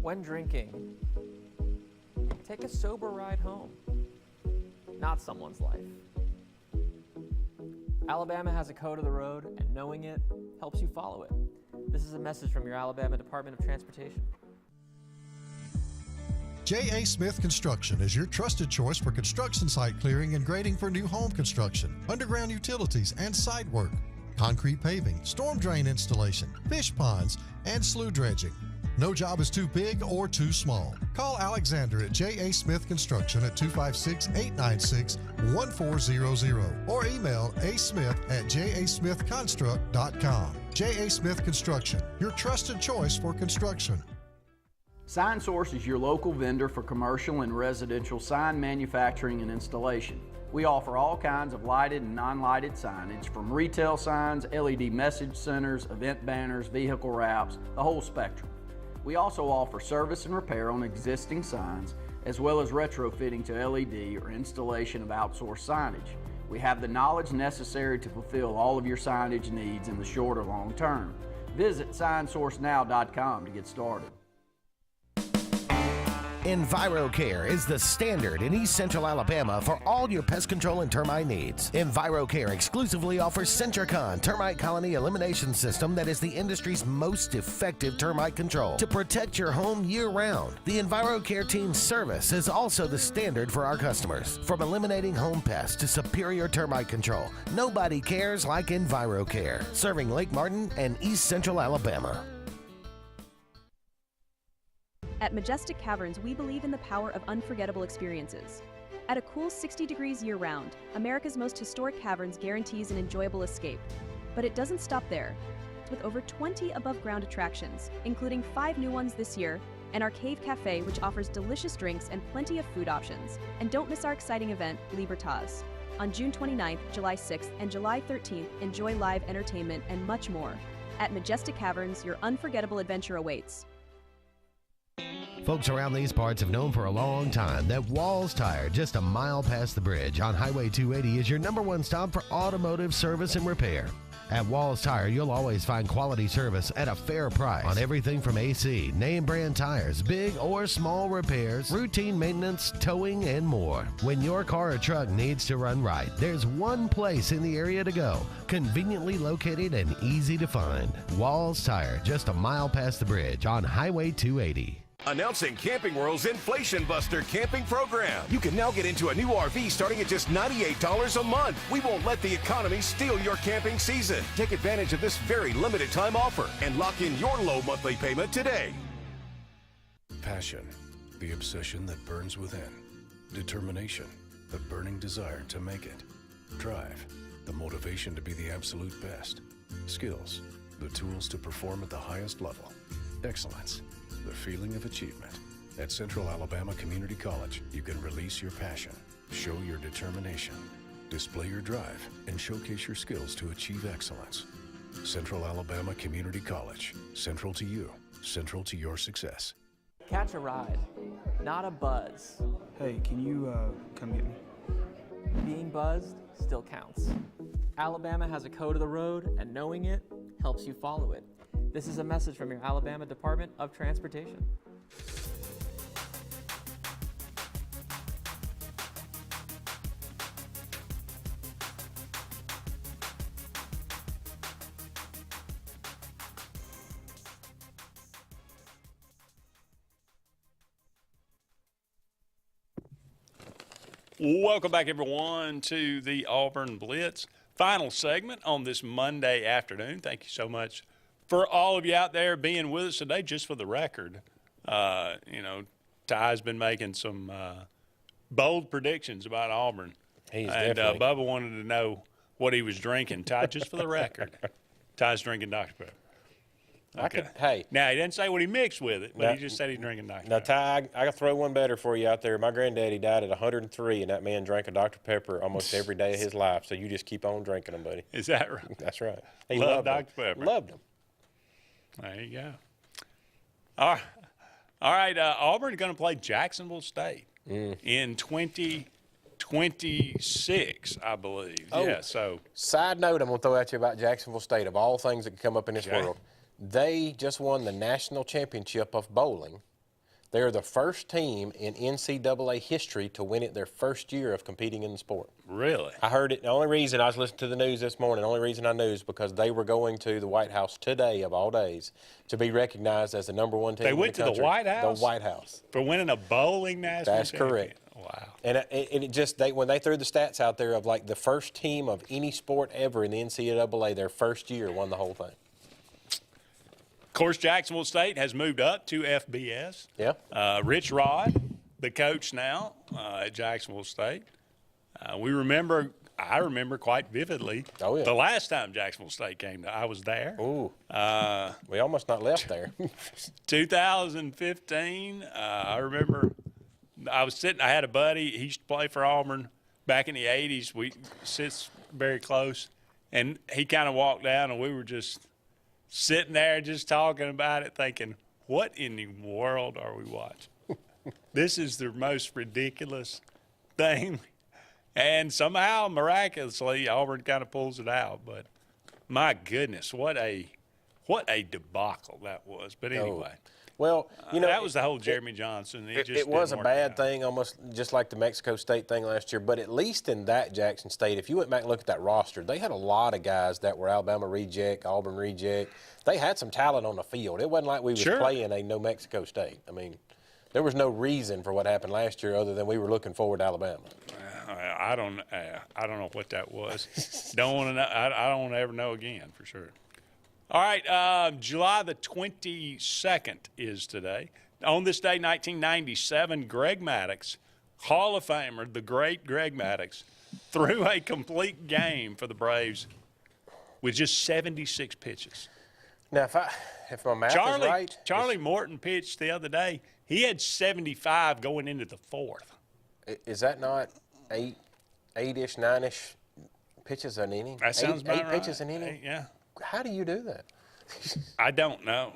S5: When drinking, take a sober ride home, not someone's life. Alabama has a code of the road, and knowing it helps you follow it. This is a message from your Alabama Department of Transportation.
S21: J.A. Smith Construction is your trusted choice for construction site clearing and grading for new home construction, underground utilities and site work, concrete paving, storm drain installation, fish ponds, and slough dredging. No job is too big or too small. Call Alexander at J.A. Smith Construction at 256-896-1400 or email asmith@jasmithconstruct.com. J.A. Smith Construction, your trusted choice for construction.
S6: Sign Source is your local vendor for commercial and residential sign manufacturing and installation. We offer all kinds of lighted and non-lighted signage, from retail signs, LED message centers, event banners, vehicle wraps, the whole spectrum. We also offer service and repair on existing signs, as well as retrofitting to LED or installation of outsourced signage. We have the knowledge necessary to fulfill all of your signage needs in the short or long term. Visit signsourcenow.com to get started.
S9: EnviroCare is the standard in East Central Alabama for all your pest control and termite needs. EnviroCare exclusively offers Centricon termite colony elimination system that is the industry's most effective termite control to protect your home year-round. The EnviroCare team's service is also the standard for our customers. From eliminating home pests to superior termite control, nobody cares like EnviroCare, serving Lake Martin and East Central Alabama.
S7: At Majestic Caverns, we believe in the power of unforgettable experiences. At a cool 60 degrees year-round, America's most historic caverns guarantees an enjoyable escape. But it doesn't stop there. With over 20 above-ground attractions, including 5 new ones this year, and our Cave Cafe, which offers delicious drinks and plenty of food options. And don't miss our exciting event, Libertaz. On June 29th, July 6th, and July 13th, enjoy live entertainment and much more. At Majestic Caverns, your unforgettable adventure awaits.
S9: Folks around these parts have known for a long time that Walls Tire, just a mile past the bridge on Highway 280, is your #1 stop for automotive service and repair. At Walls Tire, you'll always find quality service at a fair price on everything from AC, name brand tires, big or small repairs, routine maintenance, towing, and more. When your car or truck needs to run right, there's one place in the area to go, conveniently located and easy to find. Walls Tire, just a mile past the bridge on Highway 280.
S11: Announcing Camping World's Inflation Buster camping program. You can now get into a new RV starting at just $98 a month. We won't let the economy steal your camping season. Take advantage of this very limited time offer and lock in your low monthly payment today.
S20: Passion, the obsession that burns within. Determination, the burning desire to make it. Drive, the motivation to be the absolute best. Skills, the tools to perform at the highest level. Excellence, the feeling of achievement. At Central Alabama Community College, you can release your passion, show your determination, display your drive, and showcase your skills to achieve excellence. Central Alabama Community College. Central to you. Central to your success.
S5: Catch a ride, not a buzz.
S12: Hey, can you come get me?
S5: Being buzzed still counts. Alabama has a code of the road, and knowing it helps you follow it. This is a message from your Alabama Department of Transportation.
S2: Welcome back, everyone, to the Auburn Blitz. Final segment on this Monday afternoon. Thank you so much for all of you out there being with us today. Just for the record, Ty's been making some bold predictions about Auburn.
S3: He's
S2: and
S3: definitely.
S2: Bubba wanted to know what he was drinking. Ty, just for the record, Ty's drinking Dr. Pepper. Okay. Now, he didn't say what he mixed with it, but he just said he's drinking Dr. Pepper.
S3: Now, Ty, I got to throw one better for you out there. My granddaddy died at 103, and that man drank a Dr. Pepper almost every day of his life, so you just keep on drinking them, buddy.
S2: Is that right?
S3: That's right. He
S2: Loved
S3: loved
S2: Dr. Pepper.
S3: Loved them.
S2: There you go. All right. Auburn's going to play Jacksonville State in 2026, I believe.
S3: Oh,
S2: yeah. So,
S3: side note, I'm going to throw at you about Jacksonville State. Of all things that can come up in this world, they just won the national championship of bowling. They're the first team in NCAA history to win it their first year of competing in the sport.
S2: Really?
S3: I heard it. The only reason I was listening to the news this morning, the only reason I knew is because they were going to the White House today, of all days, to be recognized as the #1 team.
S2: They went to the White House?
S3: The White House.
S2: For winning a bowling national
S3: That's correct.
S2: Wow.
S3: And when they threw the stats out there of like the first team of any sport ever in the NCAA, their first year won the whole thing.
S2: Of course, Jacksonville State has moved up to FBS.
S3: Yeah.
S2: Rich Rod, the coach now at Jacksonville State. I remember quite vividly the last time Jacksonville State came. I was there.
S3: Ooh. We almost not left there.
S2: 2015. I remember I had a buddy. He used to play for Auburn back in the 80s. We sits very close. And he kind of walked down, and we were just sitting there just talking about it, thinking, what in the world are we watching? This is the most ridiculous thing. And somehow, miraculously, Auburn kind of pulls it out. But my goodness, what a debacle that was. But anyway.
S3: Well, you know,
S2: that was the whole Jeremy Johnson.
S3: It was a bad thing, almost just like the Mexico State thing last year. But at least in that Jackson State, if you went back and looked at that roster, they had a lot of guys that were Alabama reject, Auburn reject. They had some talent on the field. It wasn't like we was playing a New Mexico State. I mean, there was no reason for what happened last year other than we were looking forward to Alabama.
S2: I don't know what that was. Don't want to know. I don't want to ever know again for sure. All right, July the 22nd is today. On this day, 1997, Greg Maddux, Hall of Famer, the great Greg Maddux, threw a complete game for the Braves with just 76 pitches.
S3: Now, if my math is right,
S2: Charlie Morton pitched the other day. He had 75 going into the fourth.
S3: Is that not eight-ish, nine-ish pitches an inning?
S2: That sounds about
S3: eight
S2: right.
S3: pitches an inning?
S2: Yeah.
S3: How do you do that?
S2: I don't know.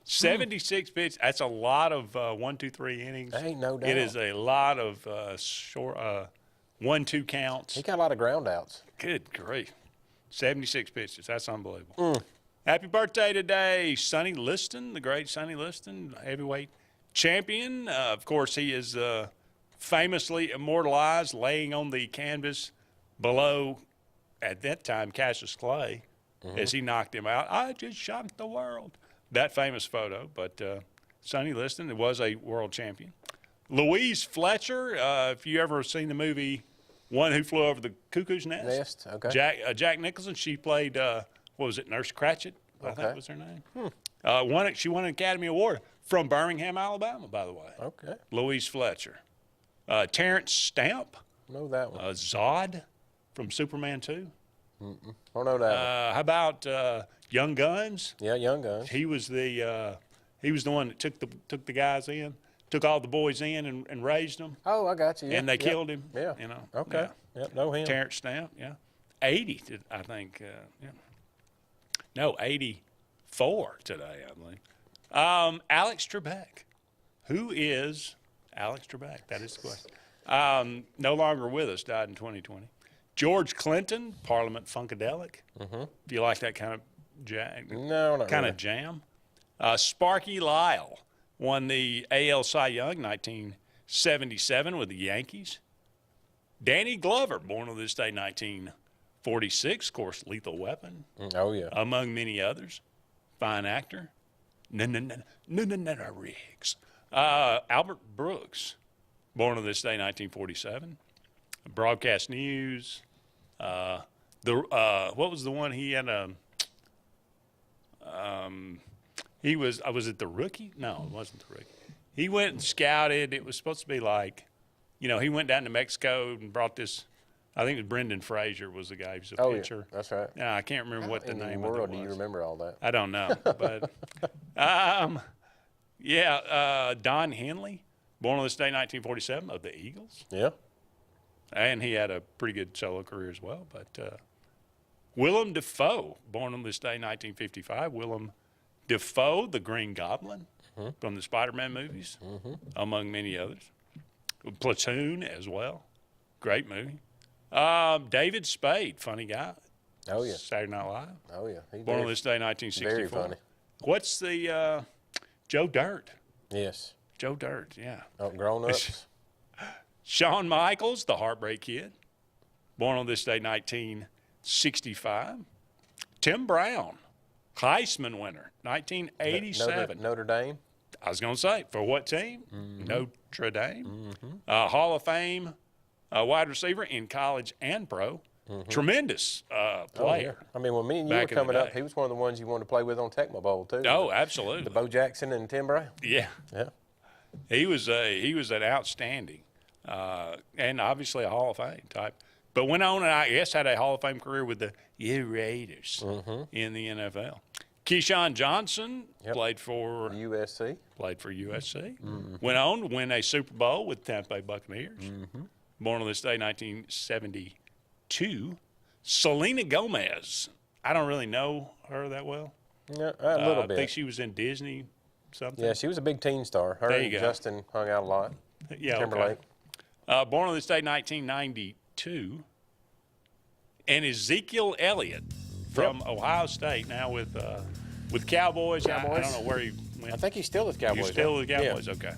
S2: 76 pitches, that's a lot of 1, 2, 3 innings.
S3: Ain't no doubt.
S2: It is a lot of short 1-2 counts.
S3: He got a lot of ground outs.
S2: Good grief. 76 pitches. That's unbelievable. Happy birthday today, Sonny Liston, the great Sonny Liston, heavyweight champion. Of course, he is famously immortalized laying on the canvas below, at that time, Cassius Clay, as he knocked him out. I just shocked the world. That famous photo. But Sonny Liston was a world champion. Louise Fletcher, if you ever seen the movie One Who Flew Over the Cuckoo's Nest.
S3: Okay.
S2: Jack Nicholson, she played, what was it, Nurse Cratchit, I think was her name. She won an Academy Award from Birmingham, Alabama, by the way.
S3: Okay.
S2: Louise Fletcher. Terrence Stamp.
S3: Know that one.
S2: Zod from Superman 2.
S3: Don't know that one.
S2: How about Young Guns?
S3: Yeah, Young Guns.
S2: He was the one that took the guys in, took all the boys in and raised them.
S3: Oh, I got you. Yeah.
S2: And they killed him.
S3: Yeah.
S2: You know.
S3: Okay.
S2: Yeah.
S3: Yep, know him.
S2: Terrence Stamp. Yeah. 80, I think. Yeah. No, 84 today, I believe. Alex Trebek. Who is Alex Trebek? That is the question. No longer with us, died in 2020. George Clinton, Parliament Funkadelic. If you like that kind of jam. Sparky Lyle won the AL Cy Young 1977 with the Yankees. Danny Glover, born on this day 1946, of course, Lethal Weapon.
S3: Oh, yeah.
S2: Among many others. Fine actor. No, Riggs. Albert Brooks, born on this day 1947. Broadcast News. What was the one he had? He was it the Rookie? No, it wasn't the Rookie. He went and scouted. It was supposed to be like, he went down to Mexico and brought this. I think it was Brendan Fraser was the guy who was a pitcher.
S3: Yeah, that's right.
S2: Yeah, I can't remember what the name of it was.
S3: Do you remember all that?
S2: I don't know, but Don Henley, born on this day 1947 of the Eagles.
S3: Yeah.
S2: And he had a pretty good solo career as well. But Willem Dafoe, born on this day, 1955. Willem Dafoe, the Green Goblin from the Spider-Man movies, among many others. Platoon as well. Great movie. David Spade, funny guy.
S3: Oh, yeah.
S2: Saturday Night Live.
S3: Oh, yeah.
S2: Born on this day, 1964.
S3: Very funny.
S2: What's the Joe Dirt?
S3: Yes.
S2: Joe Dirt, yeah.
S3: Oh, Grown Ups.
S2: Shawn Michaels, the Heartbreak Kid, born on this day, 1965. Tim Brown, Heisman winner, 1987.
S3: Notre Dame.
S2: I was going to say, for what team? Notre Dame. Hall of Fame wide receiver in college and pro. Tremendous player.
S3: Oh, yeah. I mean, when me and you were coming up, he was one of the ones you wanted to play with on Tecmo Bowl, too.
S2: Oh, absolutely.
S3: The Bo Jackson and Tim Brown.
S2: Yeah.
S3: Yeah.
S2: He was an outstanding. And obviously a Hall of Fame type. But went on and I guess had a Hall of Fame career with the Raiders in the NFL. Keyshawn Johnson played for
S3: USC.
S2: Went on to win a Super Bowl with Tampa Bay Buccaneers. Born on this day, 1972. Selena Gomez. I don't really know her that well.
S3: Yeah, a little bit.
S2: I think she was in Disney something.
S3: Yeah, she was a big teen star. Her and Justin hung out a lot.
S2: Yeah,
S3: Timberlake.
S2: Okay. Born on this day, 1992. And Ezekiel Elliott from Ohio State, now with Cowboys. I don't know where he
S3: I think he's still with the Cowboys.
S2: He's still
S3: huh?
S2: with the Cowboys, okay.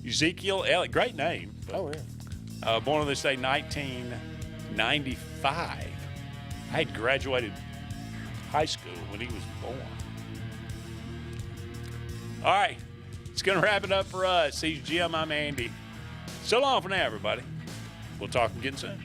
S2: Ezekiel Elliott, great name.
S3: Oh, yeah.
S2: Born on this day, 1995. I had graduated high school when he was born. All right, it's going to wrap it up for us. He's Jim, I'm Andy. So long for now, everybody. We'll talk again soon.